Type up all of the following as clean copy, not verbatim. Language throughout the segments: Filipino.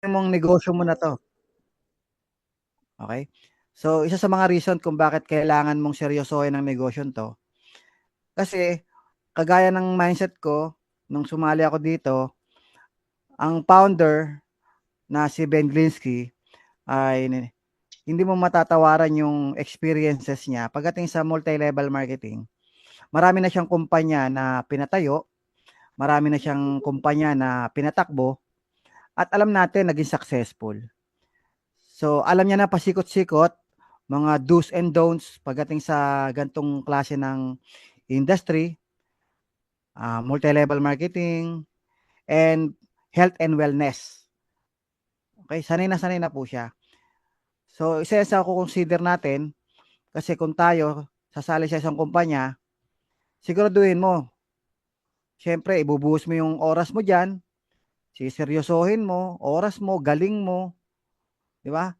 mong negosyo mo na 'to, okey? So, isa sa mga reason kung bakit kailangan mong seryosohin ang negosyong 'to, kasi kagaya ng mindset ko nung sumali ako dito, ang founder na si Ben Glinsky ay hindi mo matatawaran yung experiences niya pagdating sa multi-level marketing. Marami na siyang kumpanya na pinatayo, marami na siyang kumpanya na pinatakbo at alam natin naging successful. So, alam niya na pasikot-sikot, mga do's and don'ts pagdating sa gantong klase ng industry, multi-level marketing, and health and wellness. Okay, sanay na po siya. So, isa yan sa consider natin kasi kung tayo sasali sa isang kumpanya, siguraduhin mo, siyempre ibubuhos mo yung oras mo diyan, seseryosohin mo, oras mo, galing mo, 'di ba?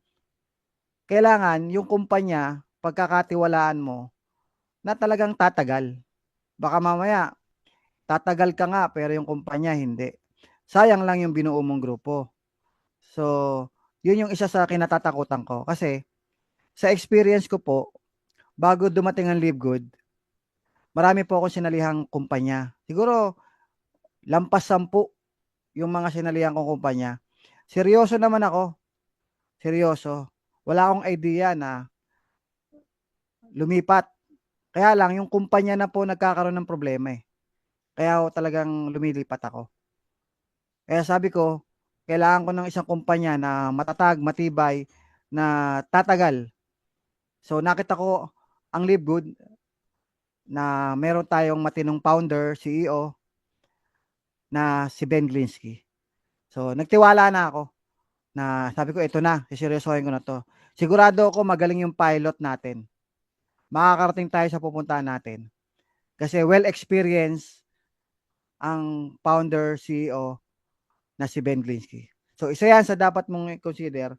Kailangan yung kumpanya pagkakatiwalaan mo na talagang tatagal. Baka mamaya tatagal ka nga pero yung kumpanya hindi. Sayang lang yung binuo mong grupo. So, yun yung isa sa kinatatakutan ko kasi sa experience ko po, bago dumating ang Livegood, marami po akong sinalihang kumpanya. Siguro lampas 10 yung mga sinalihan kong kumpanya. Seryoso naman ako, seryoso. Wala akong idea na lumipat. Kaya lang yung kumpanya na po nagkakaroon ng problema eh. Kaya ako talagang lumilipat ako. Kaya sabi ko, kailangan ko ng isang kumpanya na matatag, matibay, na tatagal. So nakita ko ang Livegood na meron tayong matinong founder, CEO na si Ben Glinsky. So nagtiwala na ako na sabi ko ito na, seseryosohin ko na 'to. Sigurado ako magaling yung pilot natin. Makakarating tayo sa pupuntahan natin. Kasi well experienced ang founder, CEO na si Ben Glinsky. So isa 'yan sa dapat mong i-consider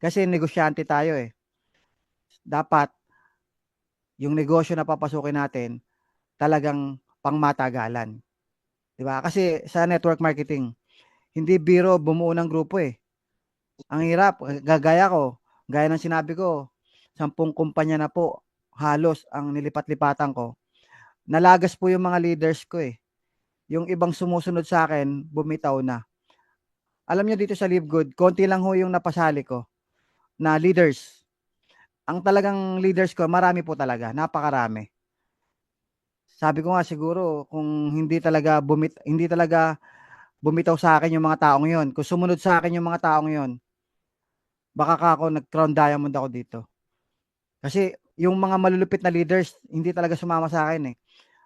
kasi negosyante tayo eh. Dapat yung negosyo na papasukin natin talagang pangmatagalan, 'di ba? Kasi sa network marketing, hindi biro bumuo ng grupo eh. Ang hirap, gaya ko, gaya ng sinabi ko, 10 kumpanya na po halos ang nilipat-lipatan ko. Nalagas po yung mga leaders ko eh. Yung ibang sumusunod sa akin, bumitaw na. Alam niyo dito sa Livegood, konti lang ho yung napasali ko na leaders. Ang talagang leaders ko, marami po talaga, napakarami. Sabi ko nga siguro kung hindi talaga bumitaw sa akin yung mga taong yon. Kung sumunod sa akin yung mga taong yon, baka ka ako nag-crown diamond ako dito. Kasi yung mga malulupit na leaders, hindi talaga sumama sa akin eh.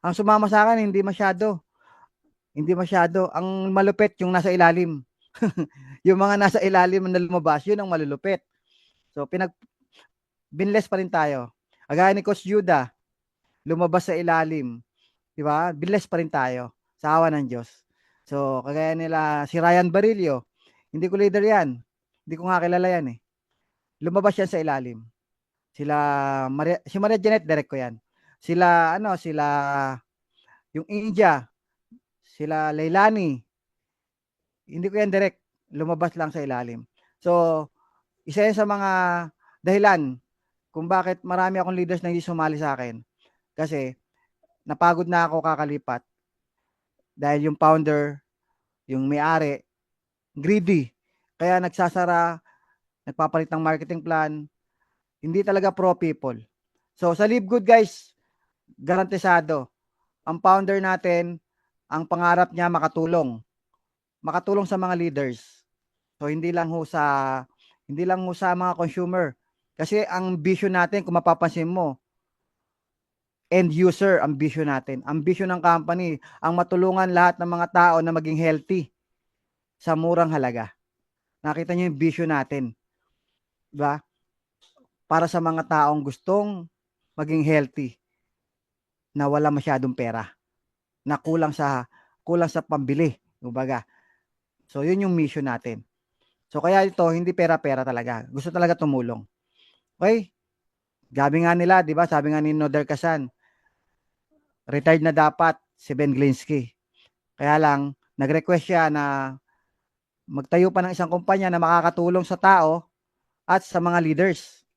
Ang sumama sa akin, hindi masyado. Hindi masyado. Ang malupit, yung nasa ilalim. Yung mga nasa ilalim na lumabas, yun ang malulupit. So, binless pa rin tayo. Agaya ni Coach Yuda, lumabas sa ilalim. Di ba? Binless pa rin tayo sa awa ng Diyos. So, kagaya nila si Ryan Barillo, hindi ko leader yan. Hindi ko nga kilala yan eh. Lumabas yan sa ilalim. Si Maria Janet, direct ko yan. Sila, yung India, sila Leilani, hindi ko yan direct. Lumabas lang sa ilalim. So, isa yan sa mga dahilan kung bakit marami akong leaders na hindi sumali sa akin. Kasi, napagod na ako kakalipat dahil yung founder, yung may-ari, greedy. Kaya nagsasara, nagpapalit ng marketing plan, hindi talaga pro people. So, sa Live Good guys, garantisado. Ang founder natin, ang pangarap niya makatulong. Makatulong sa mga leaders. So, hindi lang ho sa mga consumer. Kasi ang vision natin, kung mapapansin mo, end user ang vision natin. Ang vision ng company, ang matulungan lahat ng mga tao na maging healthy sa murang halaga. Nakita niyo yung vision natin, 'di ba? Para sa mga taong gustong maging healthy na wala masyadong pera, na kulang sa pambili, kumbaga. So, yun yung mission natin. So, kaya ito hindi pera-pera talaga. Gusto talaga tumulong. Okay? Gabi nga nila, 'di ba? Sabi nga ni Noder Kasan, retired na dapat si Ben Glinsky. Kaya lang nag-request siya na magtayo pa ng isang kumpanya na makakatulong sa tao at sa mga leaders.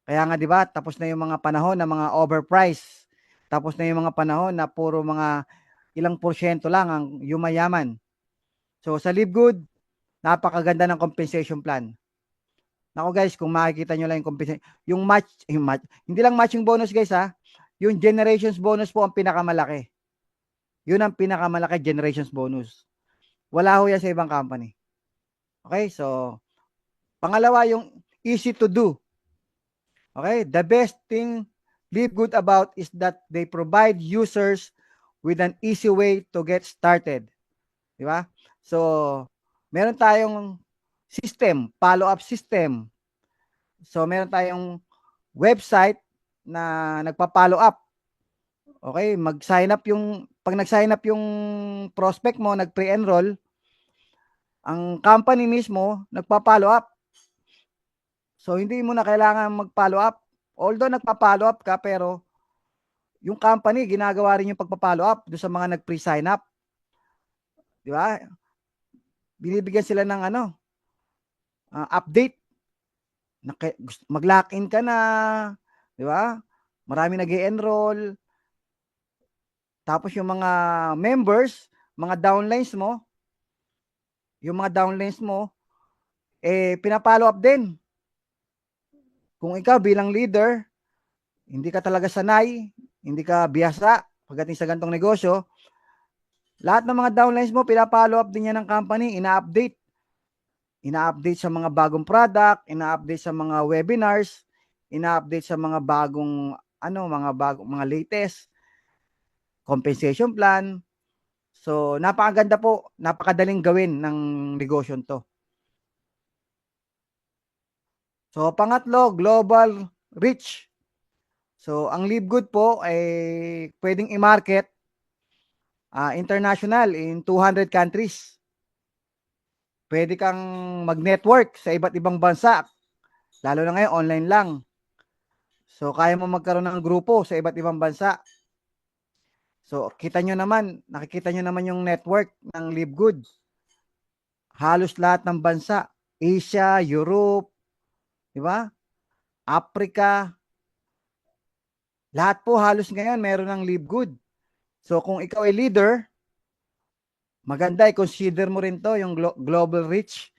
Kaya nga 'di ba, tapos na yung mga panahon na mga overprice. Tapos na yung mga panahon na puro mga ilang porsyento lang ang yumayaman. So sa Live Good, napakaganda ng compensation plan. Nako guys, kung makikita nyo lang yung compensation, yung match, hindi lang matching bonus guys ha, yung generations bonus po ang pinakamalaki. Yun ang pinakamalaki, generations bonus. Wala ho yan sa ibang company. Okay, so pangalawa yung easy to do. Okay, the best thing Live Good about is that they provide users with an easy way to get started. Di ba? So, meron tayong system, follow-up system. So, meron tayong website na nagpa-follow up. Okay, mag-sign up yung, pag nag-sign up yung prospect mo, nag-pre-enroll, ang company mismo nagpa-follow up. So, hindi mo na kailangan mag-follow up. Although nagpa-follow up ka, pero yung company, ginagawa rin yung pagpa-follow up doon sa mga nag-pre-sign up. Di ba? Binibigyan sila ng update. Mag-lock in ka na. Di ba? Marami nag-e-enroll. Tapos yung mga members, mga downlines mo, pinapollow up din. Kung ikaw bilang leader, hindi ka talaga sanay, hindi ka biyasa pagdating sa gantong negosyo, lahat ng mga downlines mo, pinapollow up din yan ng company, ina-update. Ina-update sa mga bagong product, ina-update sa mga webinars, ina-update sa mga bagong, mga latest compensation plan. So, napakaganda po, napakadaling gawin ng negosyo to. So, pangatlo, global reach. So, ang Live Good po ay pwedeng i-market international in 200 countries. Pwede kang mag-network sa iba't ibang bansa. Lalo na ngayon, online lang. So, kaya mo magkaroon ng grupo sa iba't ibang bansa. So, nakikita nyo naman yung network ng Live Good. Halos lahat ng bansa. Asia, Europe, di ba? Africa. Lahat po halos ngayon meron ng Live Good. So, kung ikaw ay leader, maganda i-consider mo rin to, yung global reach.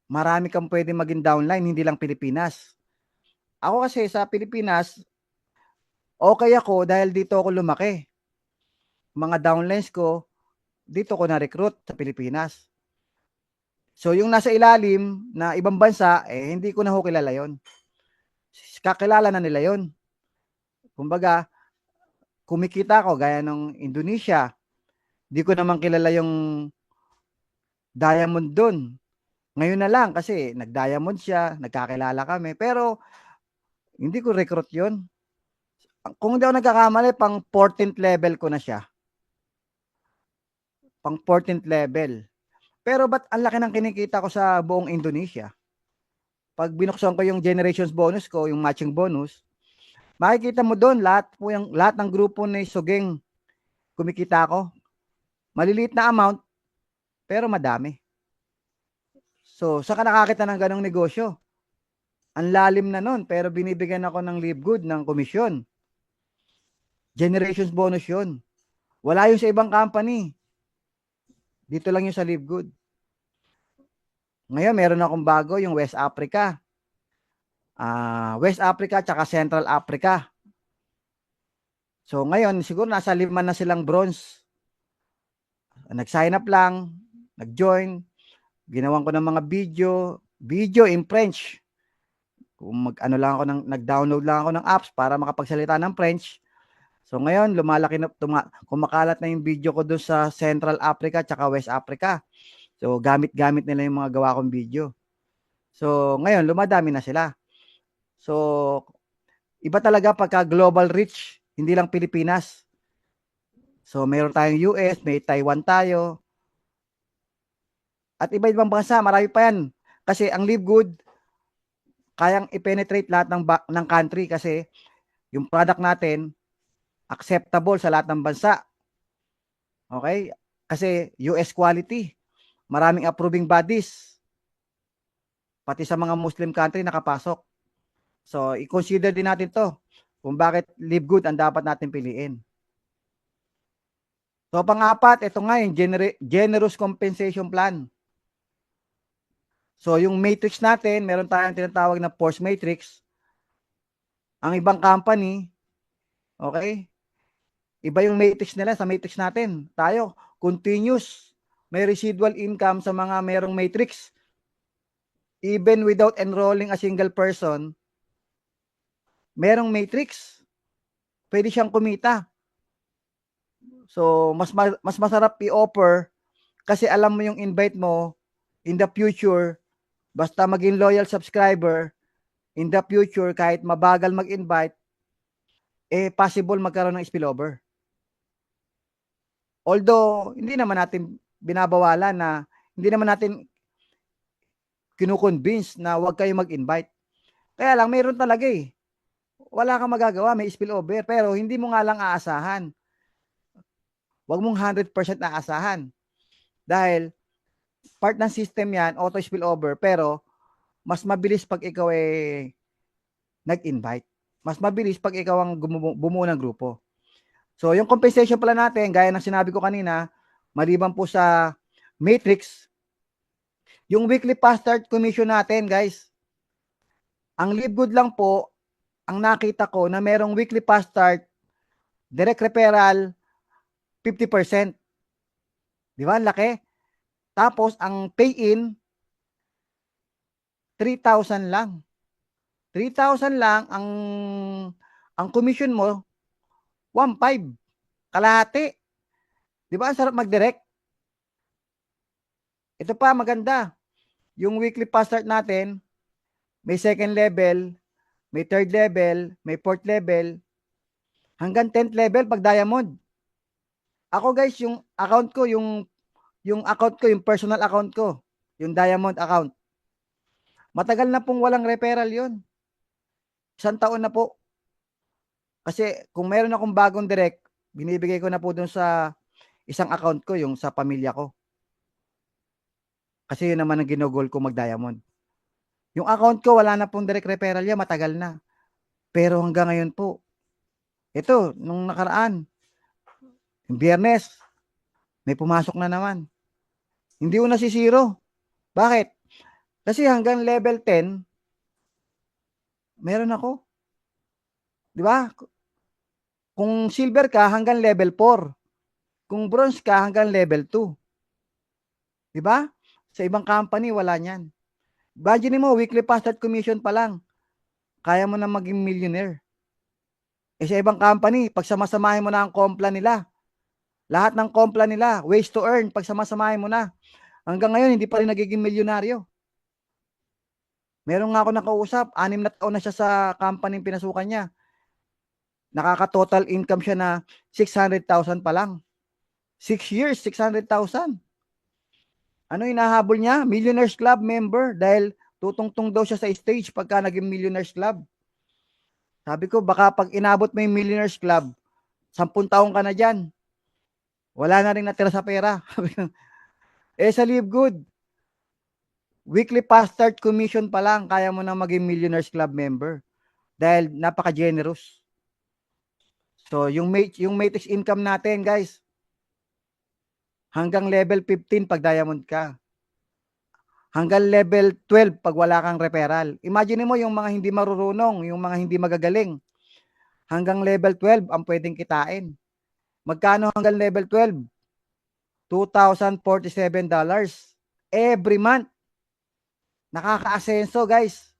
Marami kang pwede maging downline, hindi lang Pilipinas. Ako kasi sa Pilipinas, okay ako dahil dito ako lumaki. Mga downlines ko, dito ko na-recruit sa Pilipinas. So, yung nasa ilalim na ibang bansa, hindi ko na ho kilala yun. Kakilala na nila yun. Kumbaga, kumikita ako gaya ng Indonesia. Di ko naman kilala yung Diamond dun. Ngayon na lang kasi nag-diamond siya, nagkakilala kami. Pero, hindi ko recruit yun. Kung hindi ako nagkakamali, pang 14th level ko na siya. Pang 14th level. Pero ba't ang laki ng kinikita ko sa buong Indonesia? Pag binuksan ko yung generations bonus ko, yung matching bonus, makikita mo doon lahat ng grupo ni Sugeng kumikita ko. Maliliit na amount, pero madami. So, saan ka nakakita ng ganong negosyo? Ang lalim na nun, pero binibigyan ako ng Live Good ng komisyon. Generations bonus yun. Wala yun sa ibang company. Dito lang yun sa Live Good. Ngayon, meron akong bago, yung West Africa. West Africa tsaka Central Africa. So, ngayon, siguro nasa 5 na silang bronze. Nag-sign up lang, nag-join, ginawan ko ng mga video in French. Kung nag-download lang ako ng apps para makapagsalita ng French. So ngayon, kumakalat na yung video ko doon sa Central Africa tsaka West Africa. So gamit-gamit nila yung mga gawa kong video. So ngayon, lumadami na sila. So iba talaga pagka global reach, hindi lang Pilipinas. So mayroon tayong US, may Taiwan tayo. At iba-ibang bansa, marami pa yan. Kasi ang Live Good, kayang i-penetrate lahat ng country kasi yung product natin, acceptable sa lahat ng bansa. Okay? Kasi US quality. Maraming approving bodies. Pati sa mga Muslim country nakapasok. So, i-consider din natin to kung bakit live good ang dapat natin piliin. So, pang-apat, ito nga yung generous compensation plan. So, yung matrix natin, meron tayong tinatawag na force matrix. Ang ibang company, okay, iba yung matrix nila sa matrix natin. Tayo, continuous, may residual income sa mga merong matrix. Even without enrolling a single person, merong matrix. Pwede siyang kumita. So, mas masarap i-offer kasi alam mo yung invite mo in the future, basta maging loyal subscriber, in the future, kahit mabagal mag-invite, possible magkaroon ng spillover. Although, hindi naman natin binabawalan na, hindi naman natin kinukonvince na huwag kayo mag-invite. Kaya lang, mayroon talaga eh. Wala kang magagawa, may spillover, pero hindi mo nga lang aasahan. Huwag mong 100% aasahan. Dahil, part ng system yan, auto spillover, pero mas mabilis pag ikaw nag-invite. Mas mabilis pag ikaw ang bumuo ng grupo. So, yung compensation pala natin, gaya ng sinabi ko kanina, maliban po sa matrix, yung weekly fast start commission natin, guys, ang live good lang po, ang nakita ko na merong weekly fast start, direct referral, 50%. Di ba? Laki. Tapos, ang pay-in, 3,000 lang. 3,000 lang ang commission mo, 1,500. Kalahati. Di ba? Ang sarap mag-direct. Ito pa, maganda. Yung weekly fast start natin, may second level, may third level, may fourth level, hanggang 10th level pag diamond. Ako guys, yung account ko, yung account ko, yung personal account ko, yung diamond account. Matagal na pong walang referral yun. 1 taon na po. Kasi kung meron akong bagong direct, binibigay ko na po dun sa isang account ko, yung sa pamilya ko. Kasi yun naman ang ginugol ko mag-diamond. Yung account ko, wala na pong direct referral yan, matagal na. Pero hanggang ngayon po, ito, nung nakaraan, yung Biyernes, may pumasok na naman. Hindi ko nasisiro. Bakit? Kasi hanggang level 10, meron ako. Di ba? Kung silver ka, hanggang level 4. Kung bronze ka, hanggang level 2. Di ba? Sa ibang company, wala niyan. Imagine mo, weekly fast start commission pa lang. Kaya mo na maging millionaire. Sa ibang company, pag samasamahin mo na ang kompla nila, lahat ng kompla nila, ways to earn, pag samasamahin mo na, hanggang ngayon, hindi pa rin nagiging milyonaryo. Meron nga ako nakausap, 6 na taon na siya sa company pinasukan niya. Nakaka-total income siya na 600,000 pa lang. 6 years, 600,000. Ano hinahabol niya? Millionaires Club member dahil tutungtong daw siya sa stage pagka naging Millionaires Club. Sabi ko, baka pag inabot mo yung Millionaires Club, 10 taon ka na dyan. Wala na rin natira sa pera. Sa Live Good, weekly fast start commission pa lang, kaya mo na maging Millionaires Club member. Dahil napaka-generous. So, yung matrix income natin, guys, hanggang level 15 pag diamond ka. Hanggang level 12 pag wala kang referral. Imagine mo yung mga hindi marurunong, yung mga hindi magagaling. Hanggang level 12 ang pwedeng kitain. Magkano hanggang level 12? $2,047 every month. Nakaka-asenso, guys.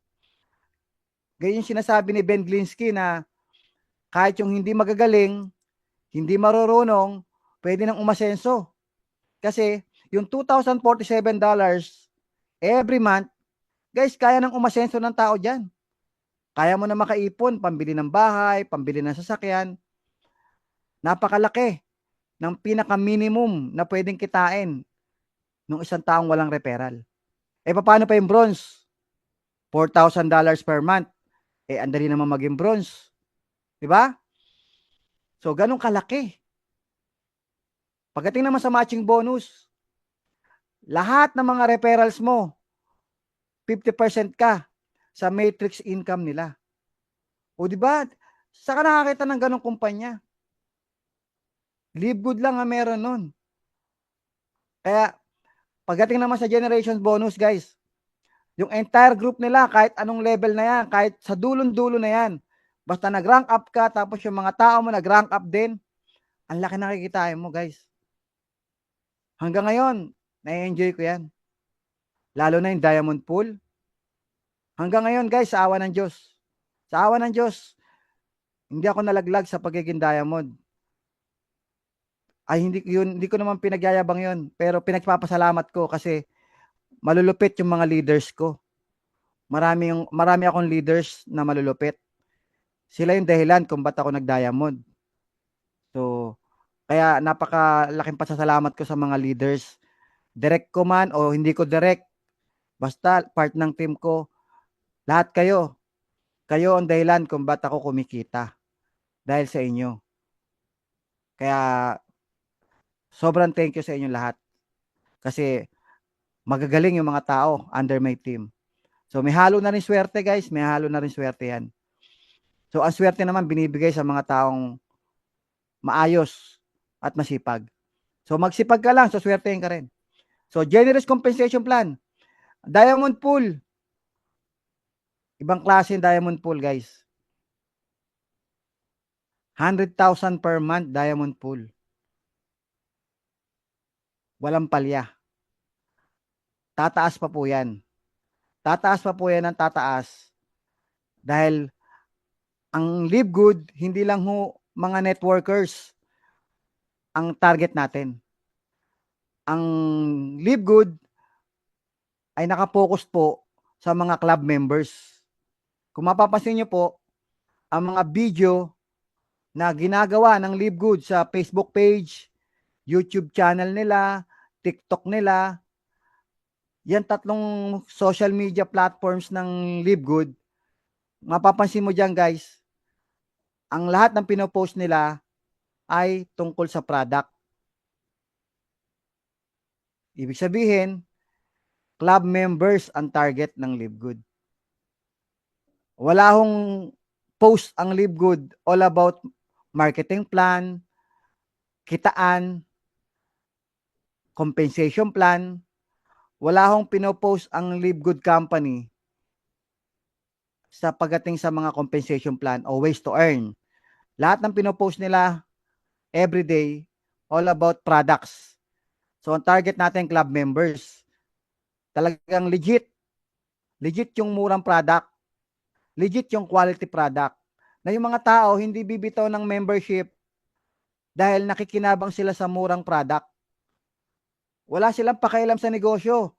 Ganyan yung sinasabi ni Ben Glinsky na kahit yung hindi magagaling, hindi marurunong, pwede nang umasenso. Kasi yung $2,047 every month, guys, kaya nang umasenso ng tao dyan. Kaya mo na makaipon, pambili ng bahay, pambili ng sasakyan. Napakalaki ng pinaka-minimum na pwedeng kitain ng isang taong walang referral. Paano pa yung bronze? $4,000 per month. Andali naman maging bronze. Diba? So, ganun kalaki. Pagdating naman sa matching bonus, Lahat ng mga referrals mo, 50% ka sa matrix income nila. O di ba? Saka nakakita ng ganong kumpanya. Live good lang ang meron nun. Kaya pagdating naman sa generation bonus, guys, yung entire group nila, kahit anong level na yan, kahit sa dulon-dulo na yan, basta nag-rank up ka, tapos yung mga tao mo nag-rank up din, ang laki nakikitain mo, guys. Hanggang ngayon, na-enjoy ko yan. Lalo na yung Diamond Pool. Hanggang ngayon, guys, sa awa ng Diyos. Sa awa ng Diyos, hindi ako nalaglag sa pagiging diamond. Ay, hindi ko naman pinagyayabang yun. Pero pinagpapasalamat ko kasi malulupit yung mga leaders ko. Marami akong leaders na malulupit. Sila yung dahilan kung ba't ako nag-diamond. So, kaya napakalaking pasasalamat ko sa mga leaders. Direct ko man o hindi ko direct, basta part ng team ko, lahat kayo ang dahilan kung ba't ako kumikita. Dahil sa inyo. Kaya, sobrang thank you sa inyo lahat. Kasi, magagaling yung mga tao under my team. So, may halo na rin swerte, guys. May halo na rin swerte yan. So, ang swerte naman binibigay sa mga taong maayos at masipag. So, magsipag ka lang, so swertein ka rin. So, generous compensation plan. Diamond pool. Ibang klase yung diamond pool, guys. 100,000 per month diamond pool. Walang palya. Tataas pa po yan. Tataas pa po yan ng tataas. Dahil ang Live Good, hindi lang ho mga networkers ang target natin. Ang Live Good ay nakapokus po sa mga club members. Kung mapapansin nyo po, ang mga video na ginagawa ng Live Good sa Facebook page, YouTube channel nila, TikTok nila, yan tatlong social media platforms ng Live Good, mapapansin mo dyan, guys, ang lahat ng pinopost nila ay tungkol sa product. Ibig sabihin, club members ang target ng Live Good. Wala hong post ang Live Good all about marketing plan, kitaan, compensation plan. Wala hong pinopost ang Live Good Company sa pagdating sa mga compensation plan o ways to earn. Lahat ng pinopost nila everyday all about products. So, ang target natin club members. Talagang legit. Legit yung murang product. Legit yung quality product. Na yung mga tao hindi bibitaw ng membership dahil nakikinabang sila sa murang product. Wala silang pakialam sa negosyo.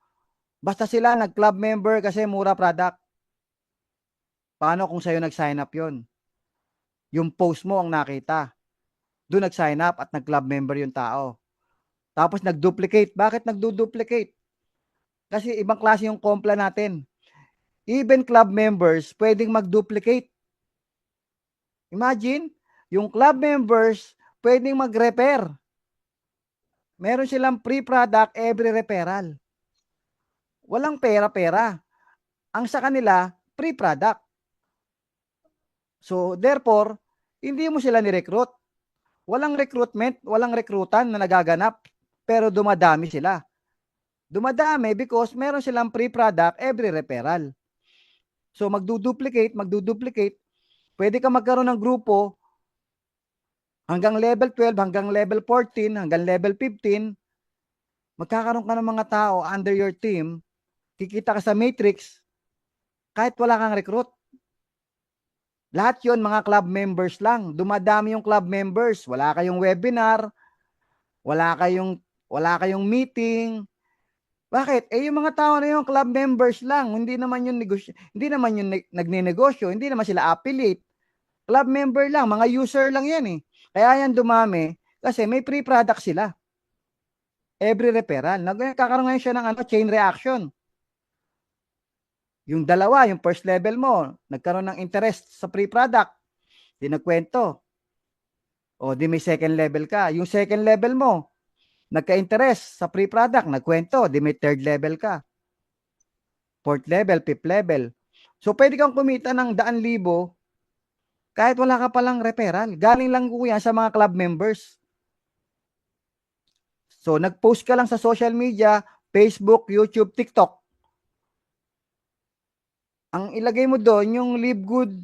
Basta sila nag-club member kasi mura product. Paano kung sa'yo nag-sign up yon? Yung post mo ang nakita. Doon nag-sign up at nag-club member yung tao. Tapos nag-duplicate. Bakit nagdo-duplicate? Kasi ibang klase yung compla natin. Even club members pwedeng mag-duplicate. Imagine, yung club members pwedeng mag-repair. Meron silang free product every referral. Walang pera-pera. Ang sa kanila, free product. So, therefore, hindi mo sila ni-recruit. Walang recruitment, walang rekrutan na nagaganap, pero dumadami sila. Dumadami because meron silang free product every referral. So, magduduplicate, pwede ka magkaroon ng grupo hanggang level 12, hanggang level 14, hanggang level 15, magkakaroon ka ng mga tao under your team, kikita ka sa matrix, kahit wala kang recruit. Lahat yon mga club members lang. Dumadami yung club members. Wala kayong webinar, wala kayong meeting. Bakit? Yung mga tao na yung club members lang. Hindi naman yung nagnenegosyo, hindi naman sila affiliate. Club member lang, mga user lang yan eh. Kaya yan dumami kasi may free product sila. Every referral. Nagkakaroon ngayon siya ng chain reaction. Yung dalawa, yung first level mo, nagkaroon ng interest sa free product. Di nagkwento. O di may second level ka. Yung second level mo, nagka-interest sa free product, nagkwento, di may third level ka, fourth level, fifth level. So, pwede kang kumita ng 100,000 kahit wala ka palang referral. Galing lang ko yan sa mga club members. So, nag-post ka lang sa social media, Facebook, YouTube, TikTok. Ang ilagay mo doon yung livegood.com.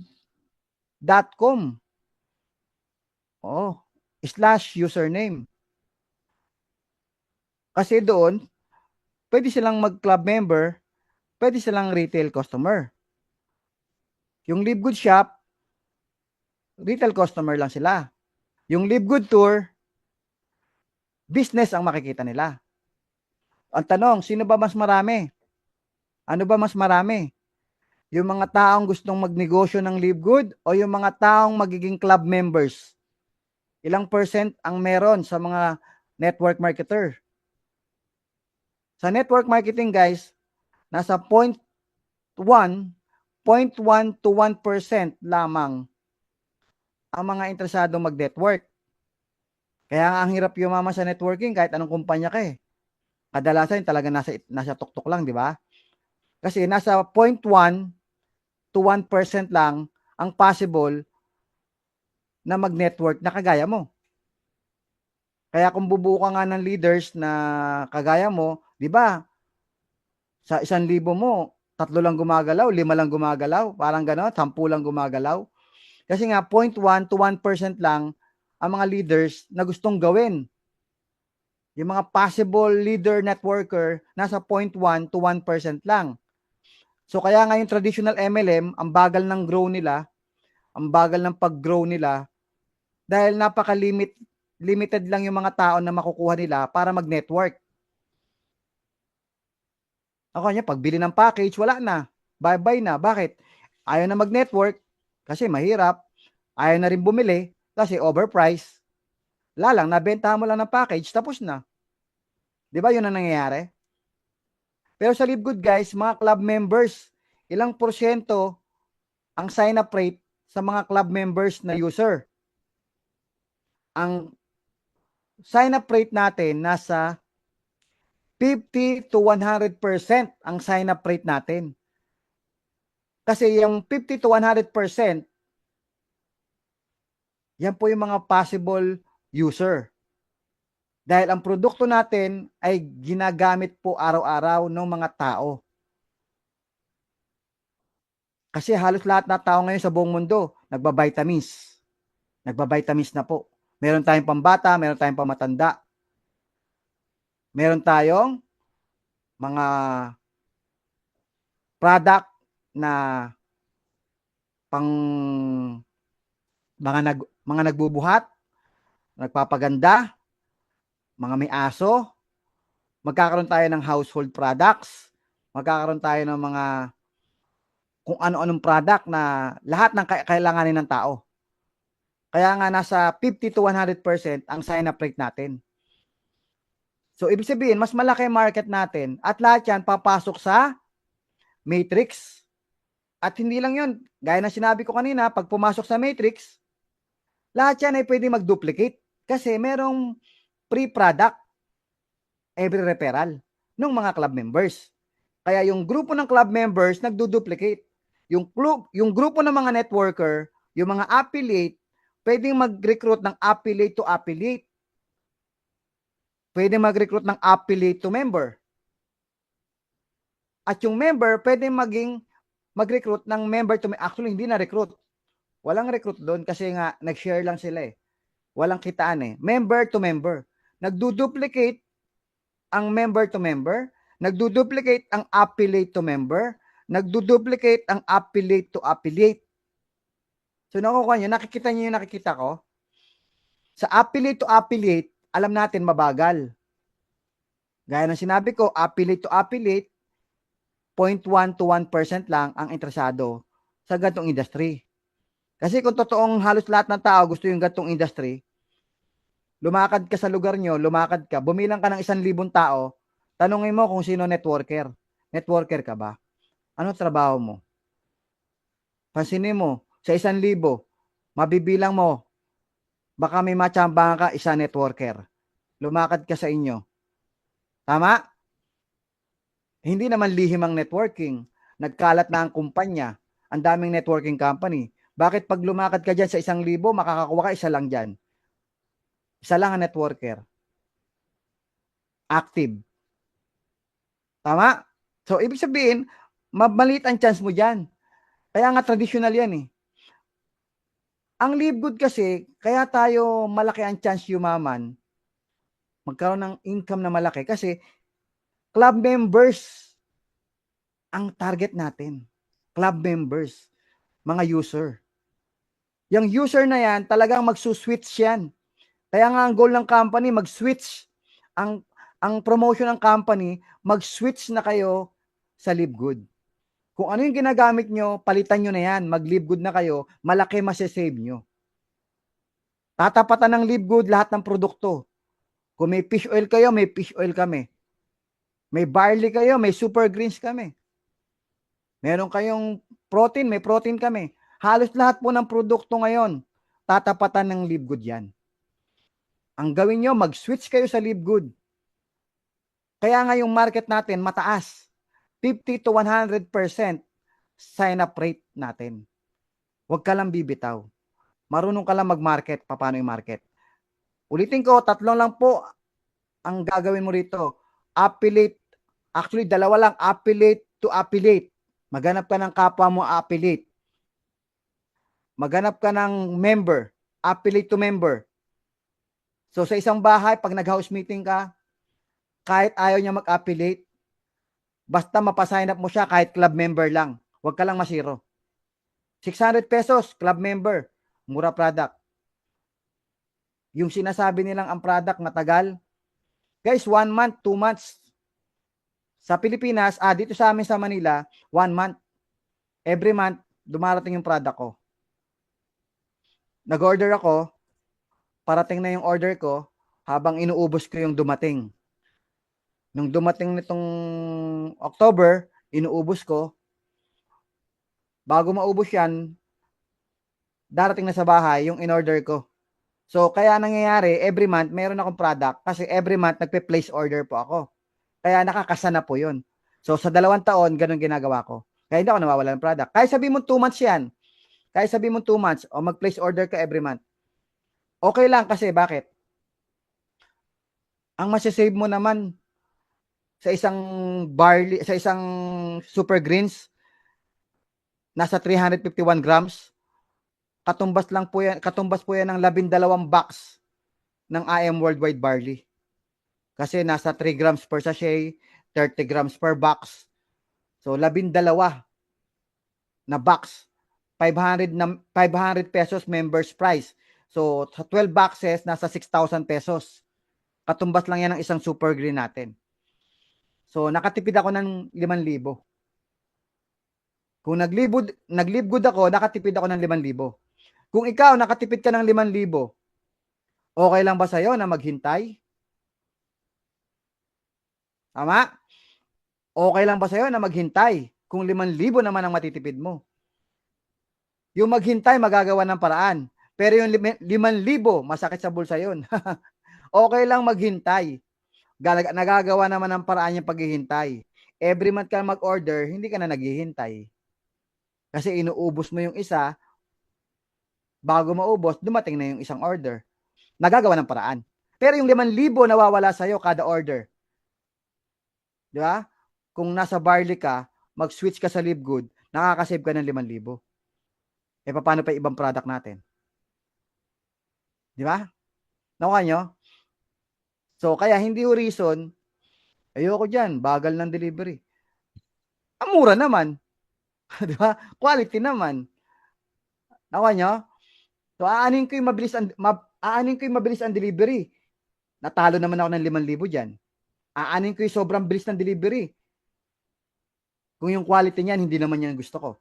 Oh, /username. Kasi doon, pwede silang mag-club member, pwede silang retail customer. Yung Livegood Shop, retail customer lang sila. Yung Livegood Tour, business ang makikita nila. Ang tanong, sino ba mas marami? Ano ba mas marami? Yung mga taong gustong magnegosyo ng Livegood o yung mga taong magiging club members? Ilang percent ang meron sa mga network marketer? Sa network marketing, guys, nasa 0.1 to 1% lamang ang mga interesadong mag-network. Kaya nga ang hirap yumaman sa networking kahit anong kumpanya ka eh. Kadalasan talaga nasa tuktok lang, di ba? Kasi nasa 0.1 to 1% lang ang possible na mag-network na kagaya mo. Kaya kung bubuo ka nga ng leaders na kagaya mo, di ba? Sa 1,000 mo, 3 lang gumagalaw, 5 lang gumagalaw, parang gano'n, 10 lang gumagalaw. Kasi nga 0.1 to 1% lang ang mga leaders na gustong gawin. Yung mga possible leader networker nasa 0.1 to 1% lang. So kaya nga yung traditional MLM, ang bagal ng grow nila, ang bagal ng pag-grow nila dahil limited lang yung mga tao na makukuha nila para mag-network. Ako niya, pagbili ng package, wala na. Bye-bye na. Bakit? Ayaw na mag-network kasi mahirap. Ayaw na rin bumili kasi overpriced. Lang, nabentahan mo lang ng package, tapos na. Di ba yun ang nangyayari? Pero sa Livegood guys, mga club members, ilang porsyento ang sign-up rate sa mga club members na user? Ang sign-up rate natin nasa 50 to 100% ang sign-up rate natin. Kasi yung 50 to 100%, yan po yung mga possible user. Dahil ang produkto natin ay ginagamit po araw-araw ng mga tao. Kasi halos lahat na tao ngayon sa buong mundo, nagbabitamins. Nagbabitamins na po. Meron tayong pambata, meron tayong pamatanda. Meron tayong mga product na pang mga nagbubuhat, nagpapaganda, mga may aso, magkakaroon tayo ng household products, magkakaroon tayo ng mga kung ano-anong product na lahat ng kailanganin ng tao. Kaya nga nasa 50 to 100% ang sign-up rate natin. So, ibig sabihin, mas malaki ang market natin at lahat yan papasok sa matrix. At hindi lang yun, gaya ng sinabi ko kanina, pag pumasok sa matrix, lahat yan ay pwede mag-duplicate kasi merong free product every referral ng mga club members. Kaya yung grupo ng club members nagdo-duplicate. Yung grupo ng mga networker, yung mga affiliate, pwedeng mag-recruit ng affiliate to affiliate. Pwedeng mag-recruit ng affiliate to member. At yung member, pwedeng mag-recruit ng member to member. Actually, hindi na recruit. Walang recruit doon kasi nga nag-share lang sila eh. Walang kitaan eh. Member to member. Nagdo-duplicate ang member to member, nagdo-duplicate ang affiliate to member, nagdo-duplicate ang affiliate to affiliate. So nakukuha nyo, nakikita nyo yung nakikita ko? Sa affiliate to affiliate, alam natin mabagal. Gaya ng sinabi ko, affiliate to affiliate, 0.1 to 1% lang ang interesado sa gantong industry. Kasi kung totoong halos lahat ng tao gusto yung gantong industry, lumakad ka sa lugar nyo, lumakad ka, bumilang ka ng 1,000 tao, tanungin mo kung sino networker. Networker ka ba? Ano trabaho mo? Pansinin mo, sa 1,000, mabibilang mo, baka may matsambahan ka, isa networker. lumakad ka sa inyo. Tama? Hindi naman lihim ang networking. Nagkalat na ang kumpanya. Ang daming networking company. Bakit pag lumakad ka dyan sa 1,000, makakakuha ka isa lang dyan? Isa lang ang networker. Active. Tama? So, ibig sabihin, maliit ang chance mo dyan. Kaya nga traditional yan eh. Ang Live Good kasi, kaya tayo malaki ang chance yumaman, magkaroon ng income na malaki kasi club members ang target natin. Club members, mga user. Yung user na yan, talagang magsuswitch yan. Kaya nga ang goal ng company, mag-switch. Ang promotion ng company, mag-switch na kayo sa Live Good. Kung ano yung ginagamit nyo, palitan nyo na yan. Mag-Live Good na kayo, malaki masasave nyo. Tatapatan ng Live Good lahat ng produkto. Kung may fish oil kayo, may fish oil kami. May barley kayo, may super greens kami. Meron kayong protein, may protein kami. Halos lahat po ng produkto ngayon, tatapatan ng Live Good yan. Ang gawin nyo, mag-switch kayo sa Live Good. Kaya nga yung market natin mataas. 50 to 100% sign-up rate natin. Huwag ka lang bibitaw. Marunong ka lang mag-market. Paano yung market? Ulitin ko, 3 lang po ang gagawin mo rito. Affiliate. Actually, 2 lang. Affiliate to affiliate. Maghanap ka ng kapwa mo affiliate. Maghanap ka ng member. Affiliate to member. So, sa isang bahay, pag nag-house meeting ka, kahit ayaw niya mag-affiliate, basta mapasign up mo siya kahit club member lang. Huwag ka lang masiro. 600 pesos, club member. Mura product. Yung sinasabi nilang ang product matagal. Guys, 1 month, 2 months. Sa Pilipinas, dito sa amin sa Manila, 1 month. Every month, dumarating yung product ko. Nag-order ako, parating na yung order ko, habang inuubos ko yung dumating. Nung dumating nitong October, inuubos ko. Bago maubos yan, darating na sa bahay yung in-order ko. So, kaya nangyayari, every month, meron akong product kasi every month, nagpe-place order po ako. Kaya nakakasana po yun. So, sa 2 taon, ganun ginagawa ko. Kaya hindi ako nawawala ng product. Kaya sabi mo 2 months yan. Kaya sabi mo 2 months, o mag-place order ka every month. Okay lang kasi, bakit? Ang masasave mo naman sa isang barley, sa isang super greens, nasa 351 grams. Katumbas po yan ng 12 box ng IM Worldwide Barley. Kasi nasa 3 grams per sachet, 30 grams per box. So, 12 na box. 500 pesos members price. So, sa 12 boxes, nasa 6,000 pesos. Katumbas lang yan ng isang super green natin. So, nakatipid ako ng 5,000. Kung nag-live good ako, nakatipid ako ng 5,000. Kung ikaw, nakatipid ka ng 5,000, okay lang ba sa'yo na maghintay? Tama? Okay lang ba sa'yo na maghintay kung 5,000 naman ang matitipid mo? Yung maghintay, magagawa ng paraan. Pero yung 5,000, masakit sa bulsa yun. Okay lang maghintay. Nagagawa naman ng paraan yung paghihintay. Every month ka mag-order, hindi ka na naghihintay. Kasi inuubos mo yung isa, bago maubos, dumating na yung isang order. Nagagawa ng paraan. Pero yung 5,000 nawawala sa'yo kada order. Di ba? Kung nasa barley ka, mag-switch ka sa Live Good, nakakasave ka ng 5,000. Eh, paano pa ibang product natin? Di ba? Nakuha nyo? So, kaya hindi yung reason, ayoko dyan, bagal ng delivery. Ang mura naman. Di ba? Quality naman. Nakuha nyo? So, aanin ko yung mabilis ang delivery. Natalo naman ako ng 5,000 dyan. Aanin ko yung sobrang bilis ng delivery. Kung yung quality niyan, hindi naman yan gusto ko.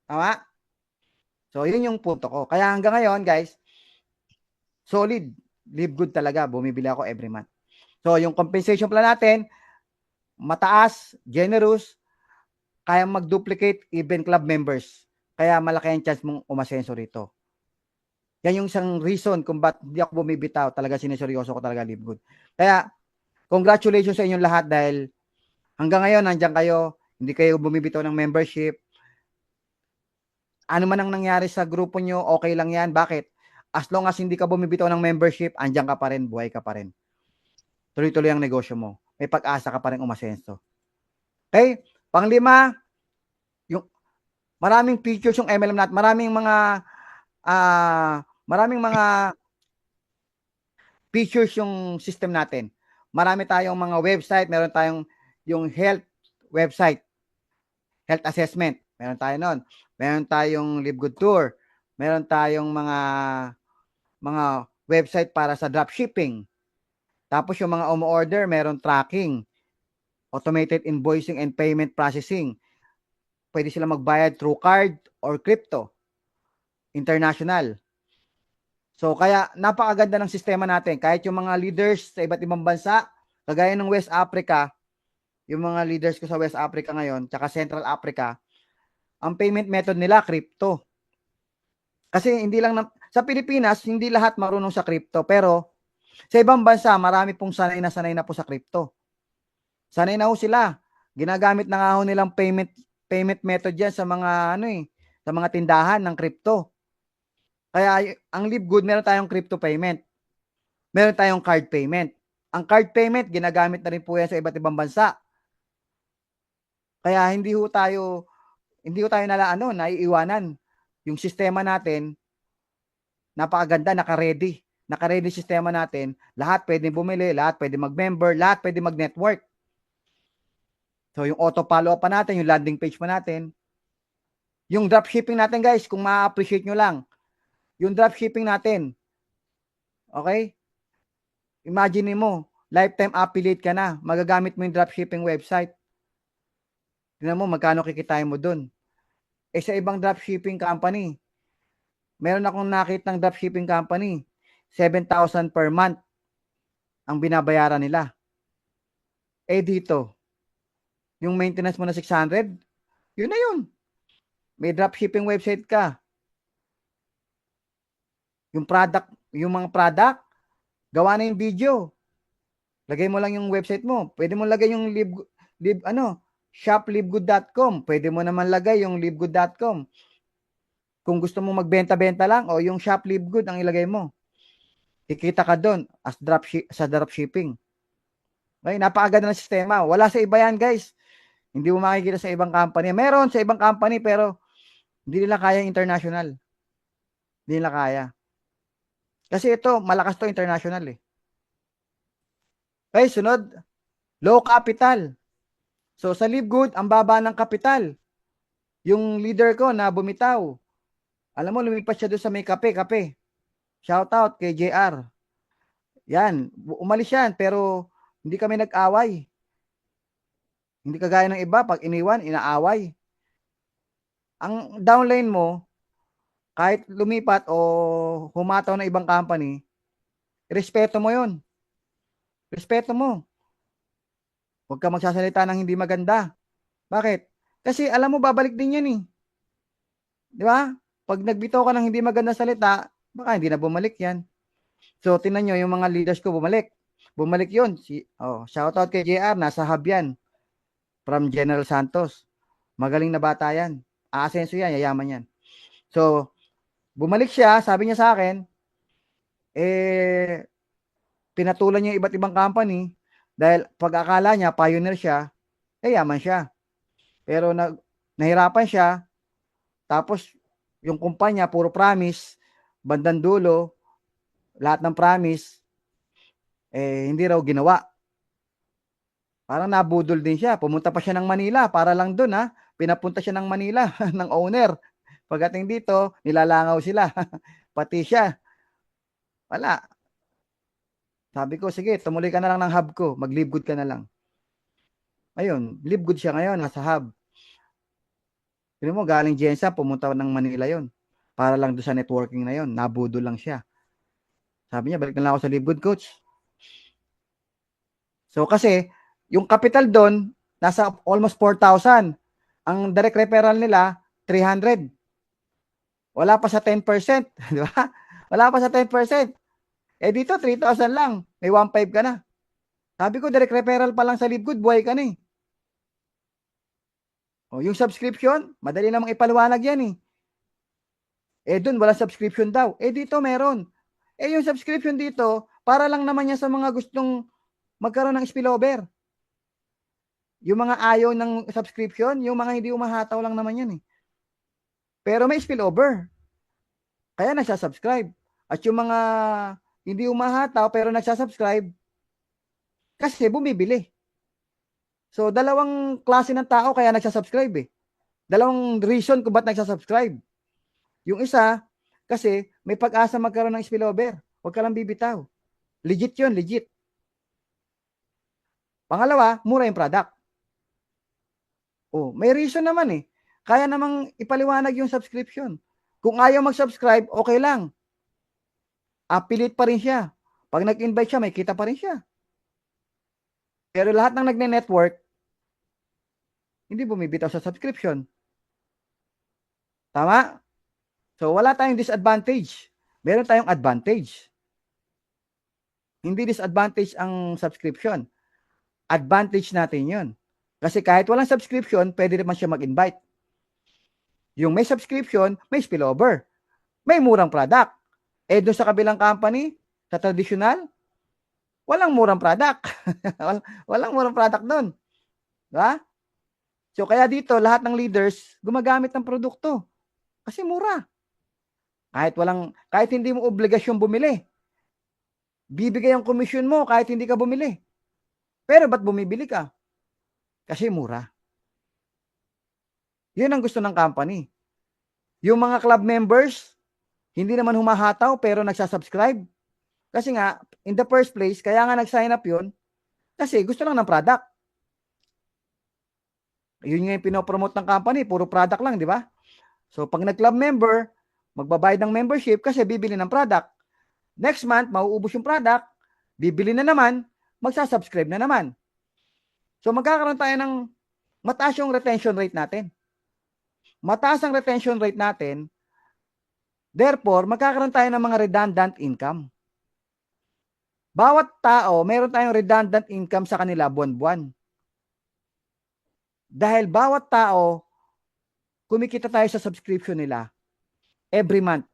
Tama? So, yun yung punto ko. Kaya hanggang ngayon, guys, solid. Live good talaga. Bumibili ako every month. So, yung compensation plan natin, mataas, generous, kaya mag-duplicate even club members. Kaya malaki ang chance mong umasenso rito. Yan yung isang reason kung ba't hindi ako bumibitaw. Talaga sineseryoso ko talaga Live Good. Kaya, congratulations sa inyong lahat dahil hanggang ngayon, nandiyan kayo. Hindi kayo bumibitaw ng membership. Ano man ang nangyari sa grupo nyo, okay lang yan. Bakit? As long as hindi ka bumibitaw ng membership, andyan ka pa rin, buhay ka pa rin. Tuloy-tuloy ang negosyo mo. May pag-asa ka pa rin umasenso. Okay? Panglima, yung maraming features yung MLM natin. Maraming mga features yung system natin. Marami tayong mga website, meron tayong yung health website, health assessment, meron tayo nun. Meron tayong Live Good Tour, meron tayong mga website para sa dropshipping. Tapos yung mga umu-order, meron tracking, automated invoicing and payment processing. Pwede sila magbayad through card or crypto, international. So kaya napakaganda ng sistema natin. Kahit yung mga leaders sa iba't ibang bansa, kagaya ng West Africa, yung mga leaders ko sa West Africa ngayon, tsaka Central Africa, ang payment method nila crypto. Kasi hindi lang sa Pilipinas, hindi lahat marunong sa crypto, pero sa ibang bansa, marami pong sanay na po sa crypto. Sanay na ho sila. Ginagamit na nga ho nilang payment method yan sa mga sa mga tindahan ng crypto. Kaya ang Live Good, meron tayong crypto payment. Meron tayong card payment. Ang card payment, ginagamit na rin po yan sa iba't ibang bansa. Kaya hindi ho tayo naiiwanan. Yung sistema natin, napakaganda, naka-ready. Naka-ready sistema natin. Lahat pwede bumili, lahat pwede mag-member, lahat pwede mag-network. So, yung auto follow-up pa natin, yung landing page pa natin. Yung dropshipping natin, guys, kung ma-appreciate nyo lang, yung dropshipping natin, okay? Imagine mo, lifetime affiliate ka na, magagamit mo yung dropshipping website. Tingnan mo, magkano kikitain mo dun. Sa ibang dropshipping company, meron akong nakitang dropshipping company, 7,000 per month ang binabayaran nila. Dito, yung maintenance mo na 600, yun na yun. May dropshipping website ka. Yung mga product, gawa na yung video. Lagay mo lang yung website mo. Pwede mo lagay yung shoplivegood.com. Pwede mo naman lagay yung livegood.com. Kung gusto mo magbenta-benta lang, o yung shop live good ang ilagay mo. Kikita ka doon sa dropshipping. Okay, napakaganda ng sistema. Wala sa iba yan, guys. Hindi mo makikita sa ibang company. Meron sa ibang company, pero hindi nila kaya international. Hindi nila kaya. Kasi ito, malakas to international eh. Okay, sunod. Low capital. So, sa Live Good, ang baba ng kapital. Yung leader ko na bumitaw, alam mo, lumipat siya doon sa may kape. Shout out kay JR. Yan, umalis yan, pero hindi kami nag-away. Hindi kagaya ng iba, pag iniwan, inaaway. Ang downline mo, kahit lumipat o humataw na ibang company, respeto mo yon. Respeto mo. Huwag ka magsasalita ng hindi maganda. Bakit? Kasi alam mo, babalik din yan eh. Di ba? Pag nagbitaw ka ng hindi maganda salita, baka hindi na bumalik yan. So, tinan nyo, yung mga leaders ko bumalik. Bumalik yun. Shoutout kay JR, nasa hub yan. From General Santos. Magaling na bata yan. Aasenso yan, yayaman yan. So, bumalik siya, sabi niya sa akin, pinatulan niya yung iba't ibang company dahil pag-akala niya, pioneer siya, yaman siya. Pero nahirapan siya, tapos yung kumpanya, puro promise, bandang dulo, lahat ng promise, hindi raw ginawa. Parang nabudol din siya. Pumunta pa siya ng Manila para lang doon ha. Pinapunta siya ng Manila ng owner. Pagdating dito, nilalangaw sila. Pati siya. Wala. Sabi ko, sige, tumuloy ka na lang ng hub ko. Mag-live good ka na lang. Ayun, live good siya ngayon, nasa hub. Pero mo, galing Jensa, pumunta ng Manila yon para lang doon sa networking na yon. Nabudol lang siya. Sabi niya, balik na lang ako sa live good, coach. So, kasi, yung capital doon, nasa almost 4,000. Ang direct referral nila, 300. Wala pa sa 10%. Di ba? Wala pa sa 10%. Eh dito, 3,000 lang. May 1,500 ka na. Sabi ko, direct referral pa lang sa Livegood, buhay ka na eh. O, yung subscription, madali namang ipaliwanag yan eh. Eh dun, wala subscription daw. Eh dito, meron. Eh yung subscription dito, para lang naman yan sa mga gustong magkaroon ng spillover. Yung mga ayaw ng subscription, yung mga hindi umahataw lang naman yan eh. Pero may spillover. Kaya nagsasubscribe. At yung mga hindi umahataw pero nagsasubscribe, kasi bumibili. So, dalawang klase ng tao kaya nagsasubscribe eh. Dalawang reason kung ba't nagsasubscribe. Yung isa, kasi may pag-asa magkaroon ng spillover. Huwag ka lang bibitaw. Legit yun, legit. Pangalawa, mura yung product. Oh, may reason naman eh. Kaya namang ipaliwanag yung subscription. Kung ayaw mag-subscribe, okay lang. Affiliate pa rin siya. Pag nag-invite siya, may kita pa rin siya. Pero lahat ng nagne-network, hindi bumibitaw sa subscription. Tama? So, wala tayong disadvantage. Meron tayong advantage. Hindi disadvantage ang subscription. Advantage natin yun. Kasi kahit walang subscription, pwede naman siya mag-invite. Yung may subscription, may spillover. May murang product. Eh, doon sa kabilang company, sa traditional, walang murang product. Walang murang product doon. Diba? So, kaya dito, lahat ng leaders, gumagamit ng produkto. Kasi mura. Kahit hindi mo obligasyon bumili. Bibigay ang komisyon mo kahit hindi ka bumili. Pero ba't bumibili ka? Kasi mura. Yun ang gusto ng company. Yung mga club members, hindi naman humahataw pero nagsasubscribe. Kasi nga, in the first place, kaya nga nag-sign up yun, kasi gusto lang ng product. Yun nga yung pinopromote ng company, puro product lang, di ba? So, pag nag-club member, magbabayad ng membership kasi bibili ng product. Next month, mauubos yung product, bibili na naman, magsasubscribe na naman. So, magkakaroon tayo ng mataas yung retention rate natin. Mataas ang retention rate natin, therefore, magkakaroon tayo ng mga redundant income. Bawat tao, meron tayong redundant income sa kanila buwan-buwan. Dahil bawat tao, kumikita tayo sa subscription nila every month.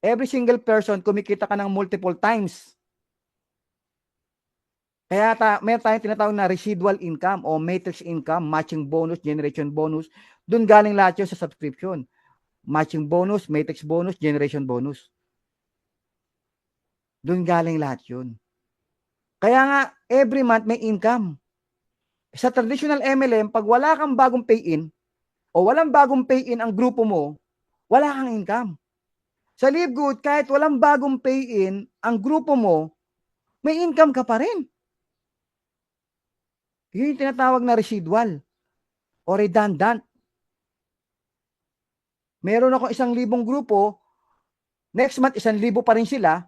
Every single person, kumikita ka ng multiple times. Kaya meron tayong tinatawag na residual income o matrix income, matching bonus, generation bonus. Doon galing lahat yun sa subscription. Matching bonus, matrix bonus, generation bonus. Doon galing lahat yun. Kaya nga, every month may income. Sa traditional MLM, pag wala kang bagong pay-in o walang bagong pay-in ang grupo mo, wala kang income. Sa Livegood, kahit walang bagong pay-in ang grupo mo, may income ka pa rin. Yun yung tinatawag na residual o redundant. Meron ako 1,000 grupo, next month 1,000 pa rin sila,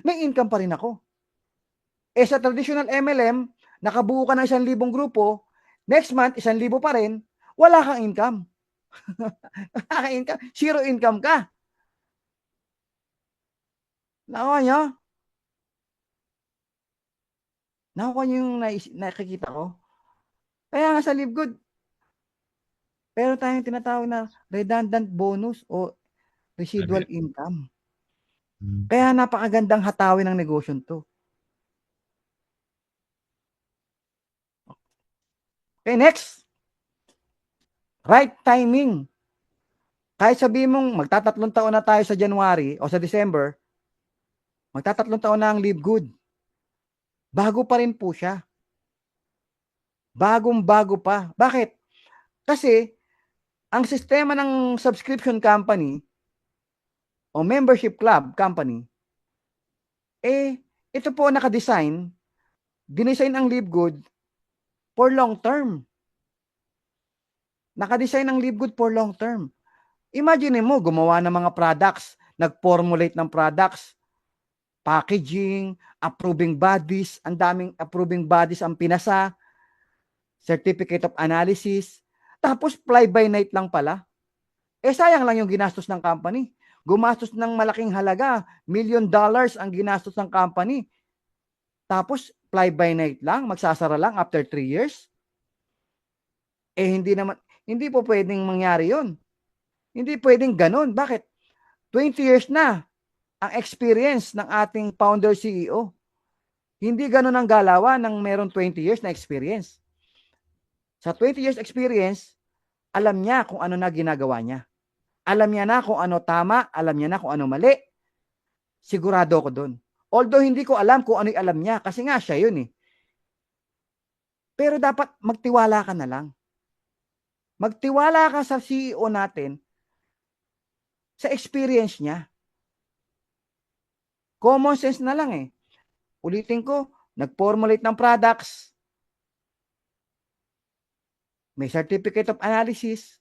may income pa rin ako. Eh sa traditional MLM, nakabuo ka ng 1,000 grupo, next month 1,000 pa rin, wala kang income. Zero income ka. Nakuha nyo? Nakuha nyo yung nakikita ko? Kaya nga sa Livegood, pero tayong tinatawag na redundant bonus o residual income. Kaya napakagandang hatawin ng negosyo to. Okay, next. Right timing. Kahit sabihin mong magtatatlong taon na tayo sa January o sa December, magtatatlong taon na ang Livegood. Bago pa rin po siya. Bagong-bago pa. Bakit? Kasi, ang sistema ng subscription company o membership club company, ito po nakadesign, dinesign ang Livegood for long term. Nakadesign ang Livegood for long term. Imagine mo, gumawa ng mga products, nag-formulate ng products, packaging, approving bodies, ang daming approving bodies ang pinasa, certificate of analysis, tapos fly by night lang pala. Sayang lang yung ginastos ng company. gumastos ng malaking halaga, $1 million ang ginastos ng company. Tapos, fly by night lang, magsasara lang after 3 years. Hindi po pwedeng mangyari yun. Hindi pwedeng ganun. Bakit? 20 years na ang experience ng ating founder CEO. Hindi ganun ang galawan ng meron 20 years na experience. Sa 20 years experience, alam niya kung ano na ginagawa niya. Alam niya na kung ano tama, alam niya na kung ano mali. Sigurado ko doon. Although hindi ko alam kung ano yung alam niya kasi nga siya yun eh. Pero dapat magtiwala ka na lang. Magtiwala ka sa CEO natin sa experience niya. Common sense na lang eh. Ulitin ko, nag-formulate ng products, may certificate of analysis,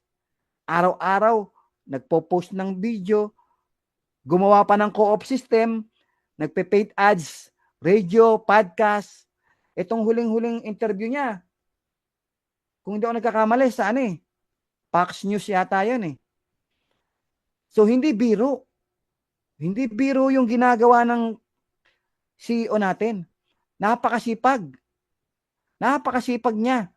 araw-araw, nagpo-post ng video, gumawa pa ng co-op system, nagpe-paid ads, radio, podcast. Itong huling-huling interview niya, kung hindi ako nagkakamali, sa ano eh, Fox News yata yun eh. So, hindi biro. Hindi biro yung ginagawa ng CEO natin. Napakasipag. Napakasipag niya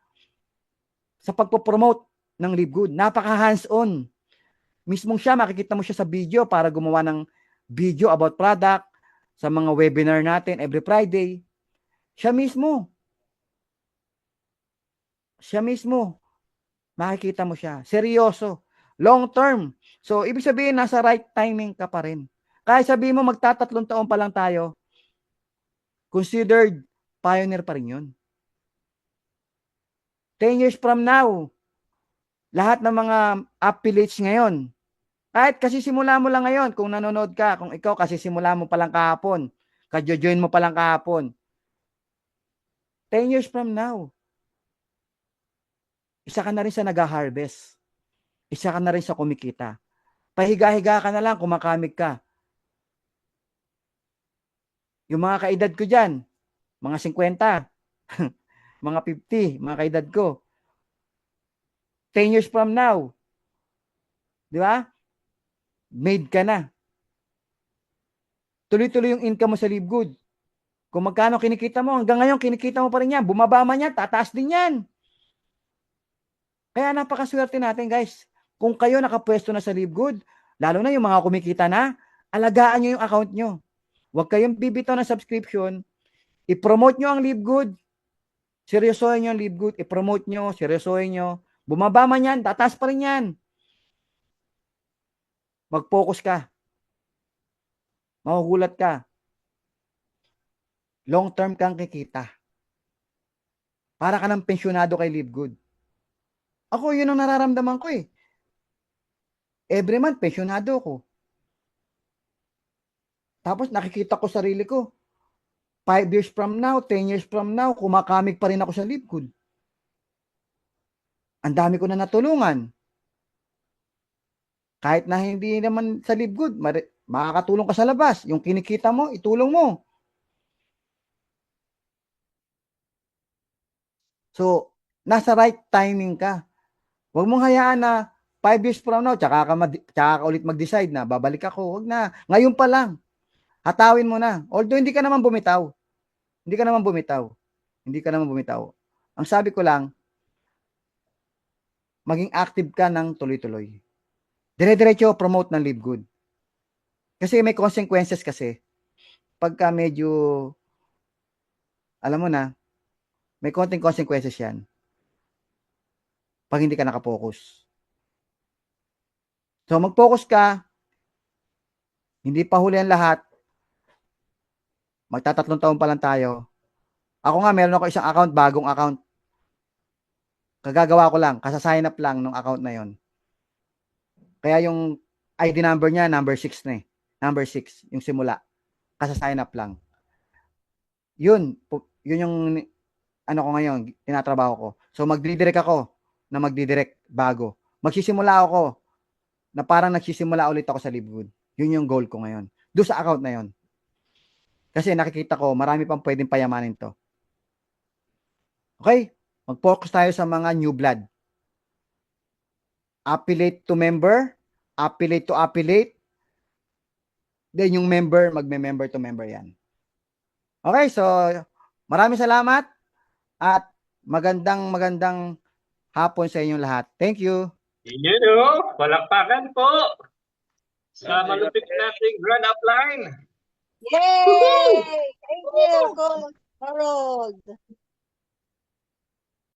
sa pagpo-promote ng Live Good. Napaka hands-on. Mismong siya, makikita mo siya sa video para gumawa ng video about product sa mga webinar natin every Friday. Siya mismo. Siya mismo. Makikita mo siya. Seryoso. Long term. So, ibig sabihin, nasa right timing ka pa rin. Kahit sabihin mo, magtatatlong taon pa lang tayo, considered pioneer pa rin yun. 10 years from now, lahat ng mga affiliates ngayon, kahit kasi simula mo lang ngayon, kung nanonood ka, kung ikaw kasi simula mo pa lang kahapon, kadyo-join mo pa lang kahapon, 10 years from now, isa ka na rin sa nag-harvest. Isa ka na rin sa kumikita. Pahiga-higa ka na lang, kumakamig ka. Yung mga kaedad ko dyan, mga 50, mga 50, mga kaedad ko, 10 years from now, di ba? Made ka na. Tuloy-tuloy yung income mo sa Live Good. Kung magkano kinikita mo, hanggang ngayon kinikita mo pa rin yan. Bumaba man yan, tataas din yan. Kaya napakaswerte natin guys. Kung kayo nakapwesto na sa Live Good, lalo na yung mga kumikita na, alagaan nyo yung account nyo. Huwag kayong bibitaw ng subscription. I-promote nyo ang Live Good. Seryosohin nyo ang Live Good. I-promote nyo, seryosohin nyo. Bumaba man yan, tataas pa rin yan. Mag-focus ka. Mahugulat ka. Long term kang kikita. Para ka ng pensyonado kay Live Good. Ako, yun ang nararamdaman ko eh. Every month, pensyonado ko. Tapos nakikita ko sarili ko. 5 years from now, 10 years from now, kumakamig pa rin ako sa Live Good. Ang dami ko na natulungan. Kahit na hindi naman sa Live Good, makakatulong ka sa labas. Yung kinikita mo, itulong mo. So, nasa right timing ka. Huwag mong hayaan na 5 years from now, tsaka ka ulit mag-decide na babalik ako. Huwag na. Ngayon pa lang. Hatawin mo na. Although hindi ka naman bumitaw. Hindi ka naman bumitaw. Hindi ka naman bumitaw. Ang sabi ko lang, maging active ka ng tuloy-tuloy. Dire-diretso promote ng Live Good. Kasi may consequences kasi. Pagka medyo, alam mo na, may konting consequences yan. Pag hindi ka nakapokus. So mag-focus ka, hindi pa huli ang lahat, magtatatlong taon pa lang tayo. Ako nga, meron ako isang account, bagong account. Kagagawa ko lang, kasa-sign up lang ng account na yon. Kaya yung ID number niya, number 6 na eh. Number 6, yung simula. Kasa-sign up lang. Yun yung ano ko ngayon, tinatrabaho ko. So magdidirect ako na magdidirect bago. Magsisimula ako na parang nagsisimula ulit ako sa Live Good. Yun yung goal ko ngayon. Doon sa account na yon. Kasi nakikita ko, marami pang pwedeng payamanin to. Okay? Mag-focus tayo sa mga new blood. Affiliate to member, affiliate to affiliate, Then yung member, magme-member to member yan. Okay, so maraming salamat at magandang hapon sa inyong lahat. Thank you. Yun o, palakpakan po sa malupit nating grand upline. Yay! Thank you, Coach Harold.